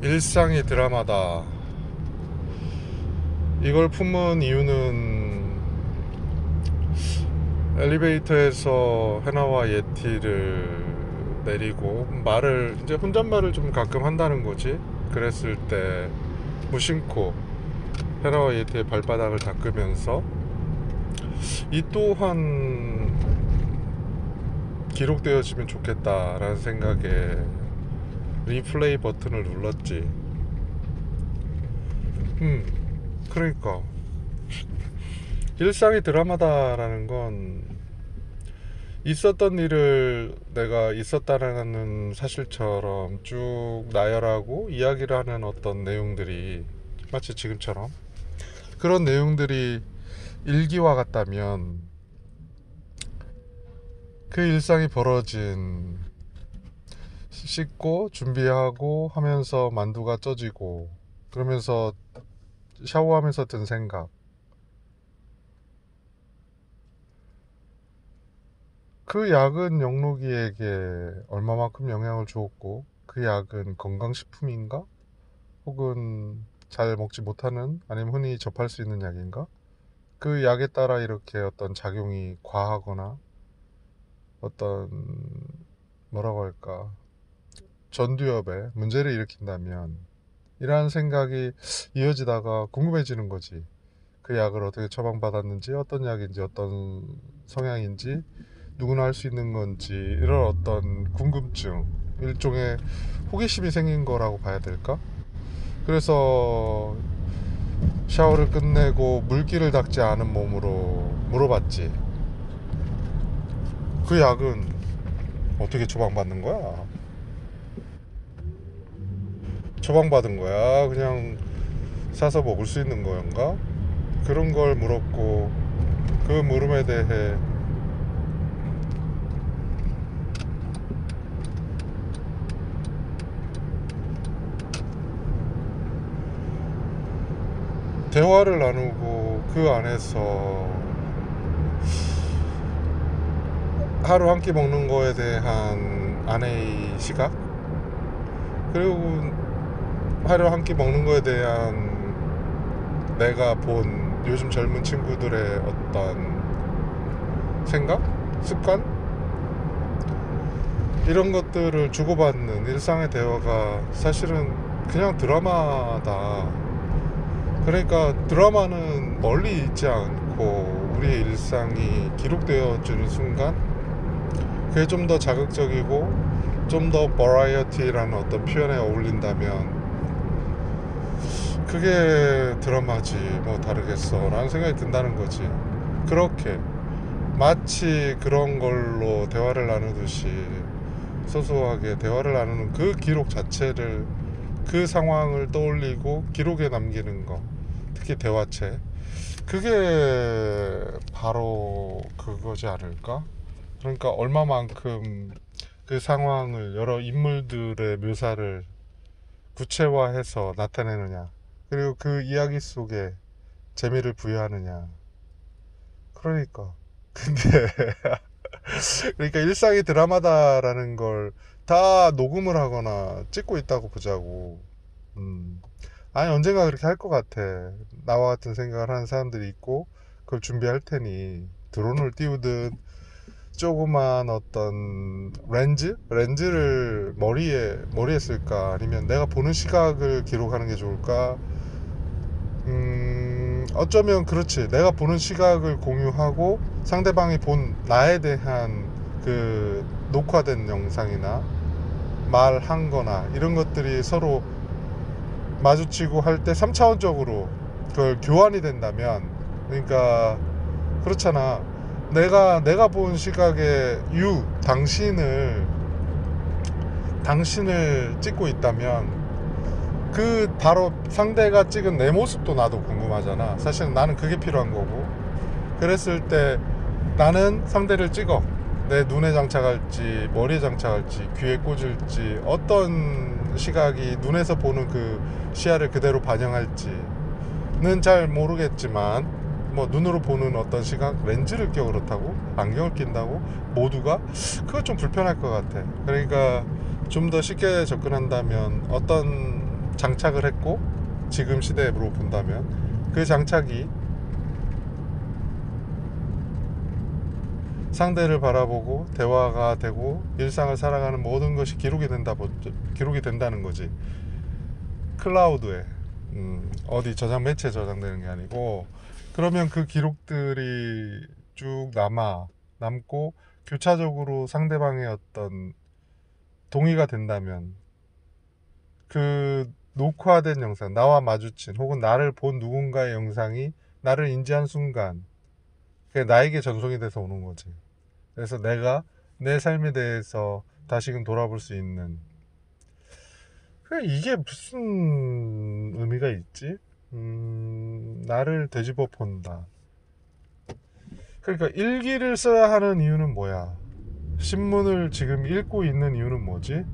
일상이 드라마다. 이걸 품은 이유는 엘리베이터에서 해나와 예티를 내리고 말을 이제 혼잣말을 좀 가끔 한다는 거지. 그랬을 때 무심코 해나와 예티의 발바닥을 닦으면서 이 또한 기록되어지면 좋겠다라는 생각에 리플레이 버튼을 눌렀지. 그러니까 일상이 드라마다라는 건 있었던 일을 내가 있었다라는 사실처럼 쭉 나열하고 이야기를 하는 어떤 내용들이 마치 지금처럼 그런 내용들이 일기와 같다면, 그 일상이 벌어진, 씻고 준비하고 하면서 만두가 쪄지고 그러면서 샤워하면서 든 생각, 그 약은 영록이에게 얼마만큼 영향을 주었고, 그 약은 건강식품인가? 혹은 잘 먹지 못하는, 아니면 흔히 접할 수 있는 약인가? 그 약에 따라 이렇게 어떤 작용이 과하거나 어떤, 뭐라고 할까, 전두엽에 문제를 일으킨다면, 이러한 생각이 이어지다가 궁금해지는 거지. 그 약을 어떻게 처방받았는지, 어떤 약인지, 어떤 성향인지, 누구나 할 수 있는 건지, 이런 어떤 궁금증, 일종의 호기심이 생긴 거라고 봐야 될까? 그래서 샤워를 끝내고 물기를 닦지 않은 몸으로 물어봤지. 그 약은 어떻게 처방받는 거야? 처방받은 거야? 그냥 사서 먹을 수 있는 거인가? 그런 걸 물었고, 그 물음에 대해 대화를 나누고, 그 안에서 하루 한 끼 먹는 거에 대한 아내의 시각, 그리고 하루 한 끼 먹는 거에 대한 내가 본 요즘 젊은 친구들의 어떤 생각? 습관? 이런 것들을 주고받는 일상의 대화가 사실은 그냥 드라마다. 그러니까 드라마는 멀리 있지 않고 우리의 일상이 기록되어지는 순간, 그게 좀 더 자극적이고 좀 더 버라이어티라는 어떤 표현에 어울린다면, 그게 드라마지 뭐 다르겠어 라는 생각이 든다는 거지. 그렇게 마치 그런 걸로 대화를 나누듯이 소소하게 대화를 나누는 그 기록 자체를, 그 상황을 떠올리고 기록에 남기는 거, 특히 대화체, 그게 바로 그거지 않을까? 그러니까 얼마만큼 그 상황을, 여러 인물들의 묘사를 구체화해서 나타내느냐, 그리고 그 이야기 속에 재미를 부여하느냐. 그러니까 근데 그러니까 일상이 드라마다라는 걸 다 녹음을 하거나 찍고 있다고 보자고. 아니, 언젠가 그렇게 할 것 같아. 나와 같은 생각을 하는 사람들이 있고, 그걸 준비할 테니 드론을 띄우든 조그만 어떤 렌즈를 머리에 쓸까, 아니면 내가 보는 시각을 기록하는 게 좋을까. 어쩌면 그렇지, 내가 보는 시각을 공유하고 상대방이 본 나에 대한 그 녹화된 영상이나 말한 거나 이런 것들이 서로 마주치고 할 때 3차원적으로 그걸 교환이 된다면, 그러니까 그렇잖아. 내가 본 시각에 당신을 찍고 있다면, 그 바로 상대가 찍은 내 모습도 나도 궁금하잖아. 사실은 나는 그게 필요한 거고. 그랬을 때 나는 상대를 찍어. 내 눈에 장착할지, 머리에 장착할지, 귀에 꽂을지, 어떤 시각이 눈에서 보는 그 시야를 그대로 반영할지는 잘 모르겠지만, 뭐 눈으로 보는 어떤 시각, 렌즈를 껴 그렇다고, 안경을 낀다고, 모두가 그거 좀 불편할 것 같아. 그러니까 좀 더 쉽게 접근한다면, 어떤 장착을 했고, 지금 시대로 본다면 그 장착이 상대를 바라보고 대화가 되고 일상을 살아가는 모든 것이 기록이 된다는 거지. 클라우드에 어디 매체에 저장되는 게 아니고, 그러면 그 기록들이 쭉 남고 교차적으로 상대방의 어떤 동의가 된다면, 그 녹화된 영상, 나와 마주친 혹은 나를 본 누군가의 영상이 나를 인지한 순간 그게 나에게 전송이 돼서 오는 거지. 그래서 내가 내 삶에 대해서 다시금 돌아볼 수 있는, 이게 무슨 의미가 있지? 나를 되짚어 본다. 그러니까 일기를 써야 하는 이유는 뭐야? 신문을 지금 읽고 있는 이유는 뭐지?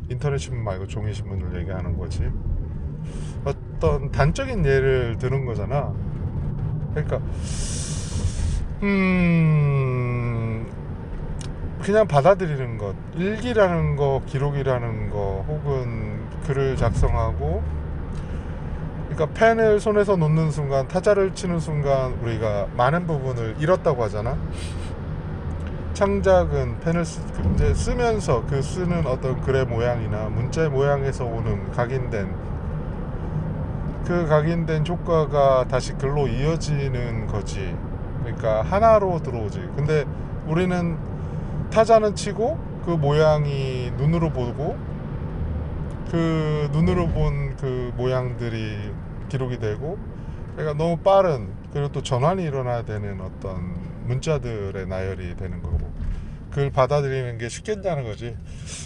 인터넷 신문 말고 종이 신문을 얘기하는 거지. 어떤 단적인 예를 드는 거잖아. 그러니까 그냥 받아들이는 것, 일기라는 거, 기록이라는 거, 혹은 글을 작성하고, 그러니까 펜을 손에서 놓는 순간, 타자를 치는 순간 우리가 많은 부분을 잃었다고 하잖아. 창작은 펜을 이제 쓰면서 그 쓰는 어떤 글의 모양이나 문자의 모양에서 오는 각인된 효과가 다시 글로 이어지는 거지. 그러니까 하나로 들어오지. 근데 우리는 타자는 치고 그 모양이 눈으로 보고, 그 눈으로 본 그 모양들이 기록이 되고, 그러니까 너무 빠른, 그리고 또 전환이 일어나야 되는 어떤 문자들의 나열이 되는 거고, 그걸 받아들이는 게 쉽겠다는 거지.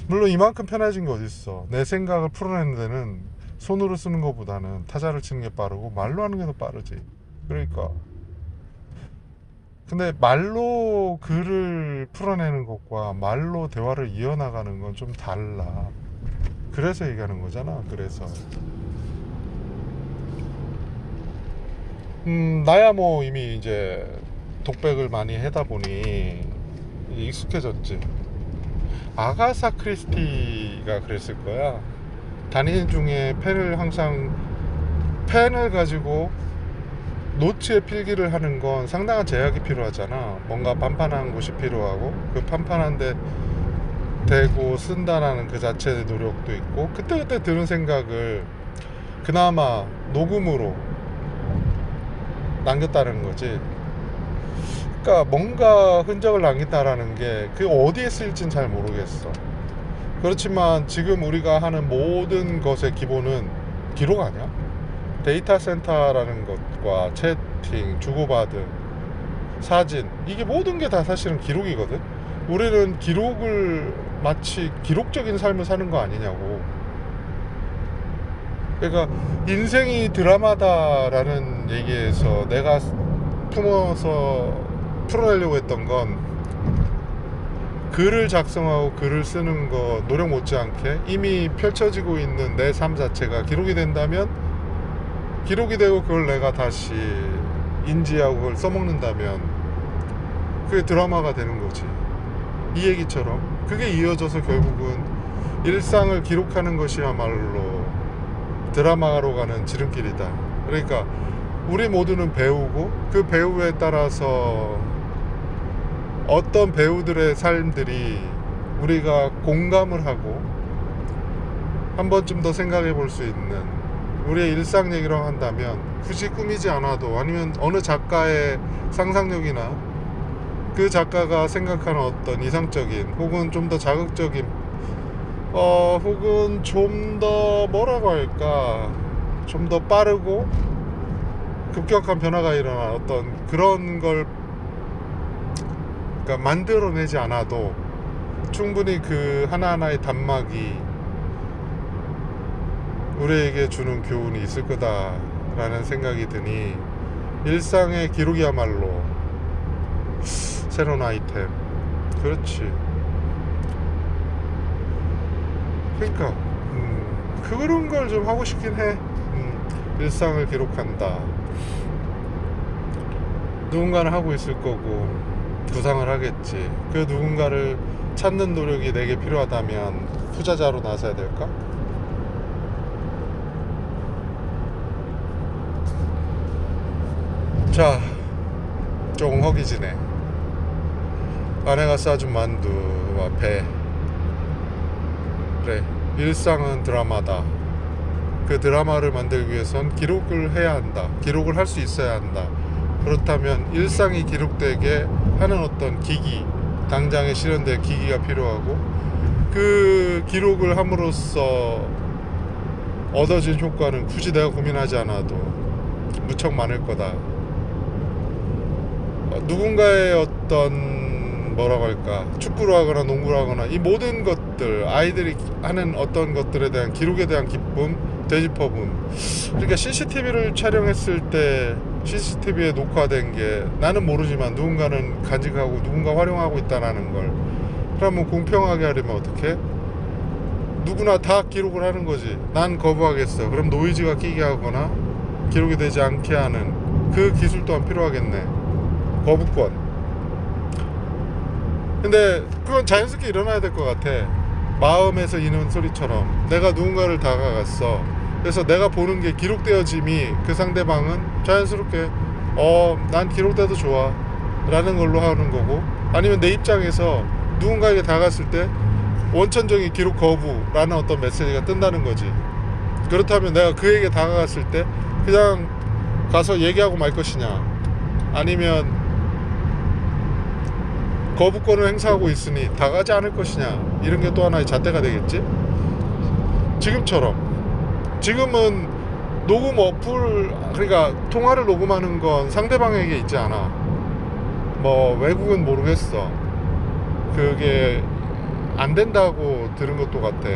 물론 이만큼 편해진 게 어딨어. 내 생각을 풀어내는 데는 손으로 쓰는 것보다는 타자를 치는 게 빠르고 말로 하는 게 더 빠르지. 그러니까 근데 말로 글을 풀어내는 것과 말로 대화를 이어나가는 건 좀 달라. 그래서 얘기하는 거잖아. 그래서 나야 뭐 이미 이제 독백을 많이 하다 보니 익숙해졌지. 아가사 크리스티가 그랬을 거야. 단인 중에 펜을 가지고 노트에 필기를 하는 건 상당한 제약이 필요하잖아. 뭔가 판판한 곳이 필요하고, 그 판판한데 대고 쓴다라는 그 자체의 노력도 있고, 그때그때 드는 생각을 그나마 녹음으로 남겼다는 거지. 그러니까 뭔가 흔적을 남긴다라는 게 그 어디에 쓰일진 잘 모르겠어. 그렇지만 지금 우리가 하는 모든 것의 기본은 기록 아니야? 데이터 센터라는 것과 채팅, 주고받은 사진, 이게 모든 게 다 사실은 기록이거든. 우리는 기록을 마치 기록적인 삶을 사는 거 아니냐고. 그러니까 인생이 드라마다라는 얘기에서 내가 품어서 풀어내려고 했던 건, 글을 작성하고 글을 쓰는 거 노력 못지않게 이미 펼쳐지고 있는 내 삶 자체가 기록이 된다면, 기록이 되고 그걸 내가 다시 인지하고 그걸 써먹는다면 그게 드라마가 되는 거지. 이 얘기처럼 그게 이어져서 결국은 일상을 기록하는 것이야말로 드라마로 가는 지름길이다. 그러니까 우리 모두는 배우고, 그 배우에 따라서 어떤 배우들의 삶들이 우리가 공감을 하고 한 번쯤 더 생각해 볼 수 있는 우리의 일상 얘기라고 한다면, 굳이 꾸미지 않아도, 아니면 어느 작가의 상상력이나 그 작가가 생각하는 어떤 이상적인 혹은 좀 더 자극적인 혹은 좀 더 뭐라고 할까, 좀 더 빠르고 급격한 변화가 일어난 어떤 그런 걸, 그러니까 만들어내지 않아도 충분히 그 하나하나의 단막이 우리에게 주는 교훈이 있을 거다라는 생각이 드니, 일상의 기록이야말로 새로운 아이템. 그렇지. 그러니까 그런 걸 좀 하고 싶긴 해. 일상을 기록한다. 누군가는 하고 있을 거고 구상을 하겠지. 그 누군가를 찾는 노력이 내게 필요하다면 투자자로 나서야 될까? 자, 조금 허기지네. 아내가 싸준 만두와 배. 그래, 일상은 드라마다. 그 드라마를 만들기 위해선 기록을 해야 한다. 기록을 할 수 있어야 한다. 그렇다면 일상이 기록되게 하는 어떤 기기, 당장에 실현될 기기가 필요하고, 그 기록을 함으로써 얻어진 효과는 굳이 내가 고민하지 않아도 무척 많을 거다. 누군가의 어떤 뭐라고 할까, 축구를 하거나 농구를 하거나 이 모든 것들, 아이들이 하는 어떤 것들에 대한 기록에 대한 기쁨, 되짚어봄. 그러니까 CCTV를 촬영했을 때 CCTV에 녹화된 게 나는 모르지만 누군가는 간직하고 누군가 활용하고 있다는 걸, 그러면 공평하게 하려면 어떻게? 누구나 다 기록을 하는 거지. 난 거부하겠어. 그럼 노이즈가 끼게 하거나 기록이 되지 않게 하는 그 기술 또한 필요하겠네. 거부권. 근데 그건 자연스럽게 일어나야 될 것 같아. 마음에서 이는 소리처럼 내가 누군가를 다가갔어. 그래서 내가 보는 게 기록되어짐이 그 상대방은 자연스럽게 난 기록돼도 좋아 라는 걸로 하는 거고, 아니면 내 입장에서 누군가에게 다가갔을 때 원천적인 기록 거부라는 어떤 메시지가 뜬다는 거지. 그렇다면 내가 그에게 다가갔을 때 그냥 가서 얘기하고 말 것이냐, 아니면 거부권을 행사하고 있으니 다가가지 않을 것이냐, 이런 게 또 하나의 잣대가 되겠지. 지금은 녹음 어플, 그러니까 통화를 녹음하는 건 상대방에게 있지 않아. 뭐 외국은 모르겠어. 그게 안 된다고 들은 것도 같아.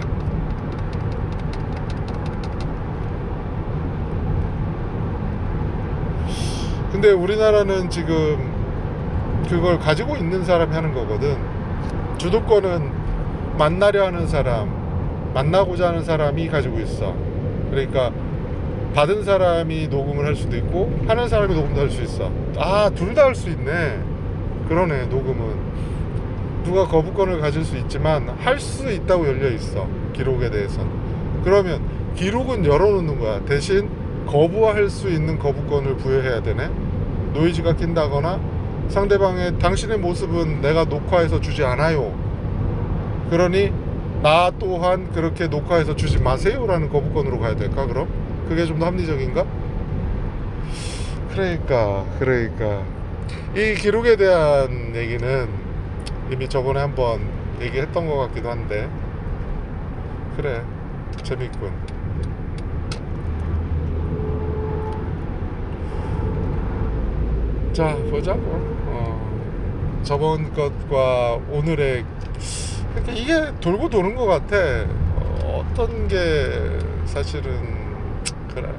근데 우리나라는 지금 그걸 가지고 있는 사람이 하는 거거든. 주도권은 만나려 하는 사람, 만나고자 하는 사람이 가지고 있어. 그러니까 받은 사람이 녹음을 할 수도 있고 하는 사람이 녹음도 할 수 있어. 둘 다 할 수 있네. 그러네. 녹음은 누가 거부권을 가질 수 있지만 할 수 있다고 열려 있어, 기록에 대해서는. 그러면 기록은 열어놓는 거야. 대신 거부할 수 있는 거부권을 부여해야 되네. 노이즈가 낀다거나 상대방의 당신의 모습은 내가 녹화해서 주지 않아요, 그러니 나 또한 그렇게 녹화해서 주지 마세요 라는 거부권으로 가야 될까? 그럼 그게 좀 더 합리적인가? 그러니까 이 기록에 대한 얘기는 이미 저번에 한번 얘기했던 것 같기도 한데, 그래, 재밌군. 자, 보자고. 저번 것과 오늘의, 그러니까 이게 돌고 도는 것 같아. 어떤 게 사실은. 그래.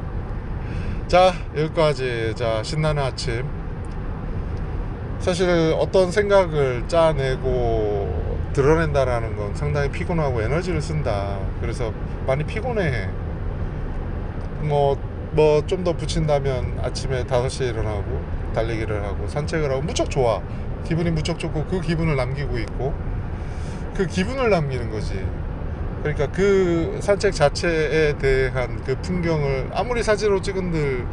자, 여기까지. 자, 신나는 아침. 사실 어떤 생각을 짜내고 드러낸다라는 건 상당히 피곤하고 에너지를 쓴다. 그래서 많이 피곤해. 뭐 좀 더 붙인다면 아침에 5시에 일어나고 달리기를 하고 산책을 하고 무척 좋아. 기분이 무척 좋고 그 기분을 남기고 있고, 그 기분을 남기는 거지. 그러니까 그 산책 자체에 대한 그 풍경을 아무리 사진으로 찍은들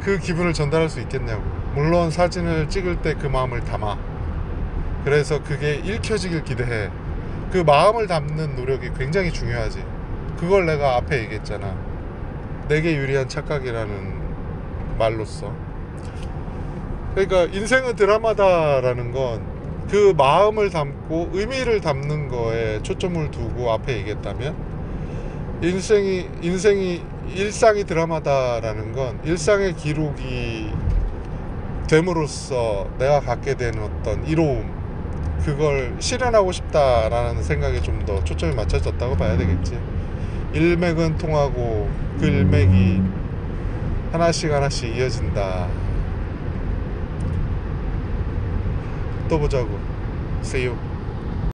그 기분을 전달할 수 있겠냐고. 물론 사진을 찍을 때 그 마음을 담아. 그래서 그게 읽혀지길 기대해. 그 마음을 담는 노력이 굉장히 중요하지. 그걸 내가 앞에 얘기했잖아. 내게 유리한 착각이라는 말로써. 그러니까 인생은 드라마다라는 건 그 마음을 담고 의미를 담는 거에 초점을 두고 앞에 얘기했다면, 일상이 드라마다라는 건 일상의 기록이 됨으로써 내가 갖게 되는 어떤 이로움, 그걸 실현하고 싶다라는 생각에 좀 더 초점이 맞춰졌다고 봐야 되겠지. 일맥은 통하고 그 일맥이 하나씩 이어진다. 또 보자고. See you.